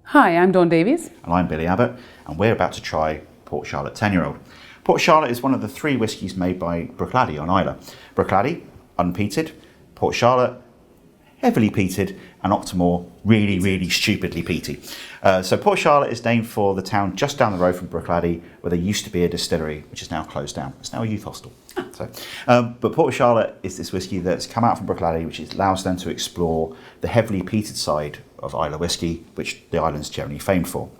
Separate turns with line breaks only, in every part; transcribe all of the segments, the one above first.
Hi, I'm Dawn Davies.
And I'm Billy Abbott, and we're about to try Port Charlotte 10-year-old. Port Charlotte is one of the three whiskies made by Bruichladdich on Islay. Bruichladdich, unpeated; Port Charlotte, heavily peated; and Octomore, really stupidly peaty. So Port Charlotte is named for the town just down the road from Bruichladdich, where there used to be a distillery, which is now closed down. It's now a youth hostel. But Port Charlotte is this whiskey that's come out from Bruichladdich, which allows them to explore the heavily peated side of Islay whiskey, which the island's generally famed for.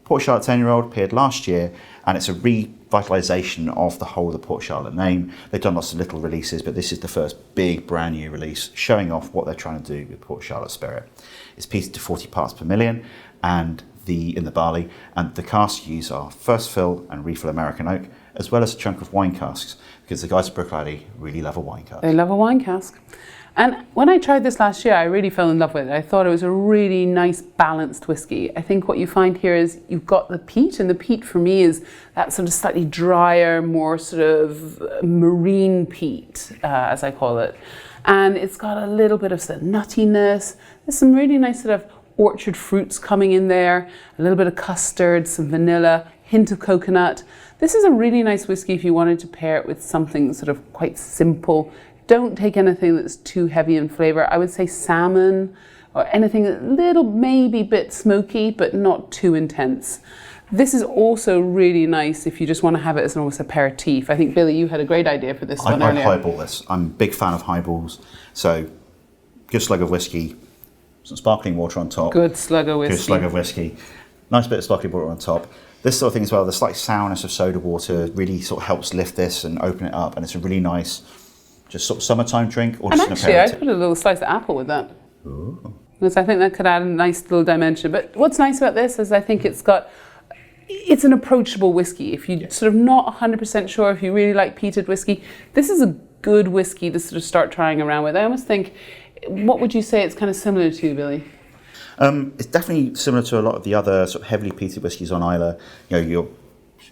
Port Charlotte 10-year-old appeared last year, and it's a revitalisation of the whole of the Port Charlotte name. They've done lots of little releases, but this is the first big brand new release showing off what they're trying to do with Port Charlotte spirit. It's peated to 40 parts per million and in the barley, and the casks used are first fill and refill American oak, as well as a chunk of wine casks, because the guys at Bruichladdich really love a wine cask.
They love a wine cask. And when I tried this last year, I really fell in love with it. I thought it was a really nice, balanced whiskey. I think what you find here is you've got the peat, and the peat for me is that sort of slightly drier, more sort of marine peat, as I call it. And it's got a little bit of sort of nuttiness. There's some really nice sort of orchard fruits coming in there, a little bit of custard, some vanilla, hint of coconut. This is a really nice whiskey if you wanted to pair it with something sort of quite simple. Don't take anything that's too heavy in flavour. I would say salmon or anything a little, maybe a bit smoky, but not too intense. This is also really nice if you just want to have it as an almost aperitif. I think, Billy, you had a great idea for this one earlier.
I highball this. I'm a big fan of highballs. So, good slug of whiskey, some sparkling water on top.
Good slug of whiskey.
Good slug of whiskey. Nice bit of sparkling water on top. This sort of thing as well, the slight sourness of soda water really sort of helps lift this and open it up, and it's a really nice, just sort of summertime drink, or
and
just
actually,
an aperitif.
I'd put a little slice of apple with that.
Ooh.
Because I think that could add a nice little dimension. But what's nice about this is I think it's an approachable whiskey. If you're sort of not 100% sure if you really like peated whiskey, this is a good whiskey to sort of start trying around with. I almost think, what would you say it's kind of similar to, Billy?
It's definitely similar to a lot of the other sort of heavily peated whiskies on Islay. You know, you're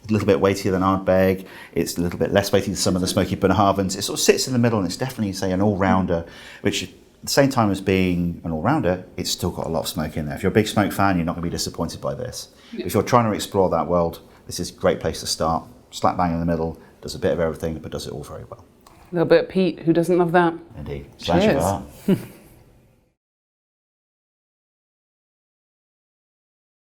a little bit weightier than Ardbeg. It's a little bit less weighty than some of the smoky Bunnahabhans. It sort of sits in the middle, and it's definitely, say, an all-rounder, which at the same time as being an all-rounder, it's still got a lot of smoke in there. If you're a big smoke fan, you're not going to be disappointed by this. If you're trying to explore that world, this is a great place to start. Slap bang in the middle, does a bit of everything, but does it all very well.
A little bit of peat, who doesn't love that?
Indeed.
Cheers.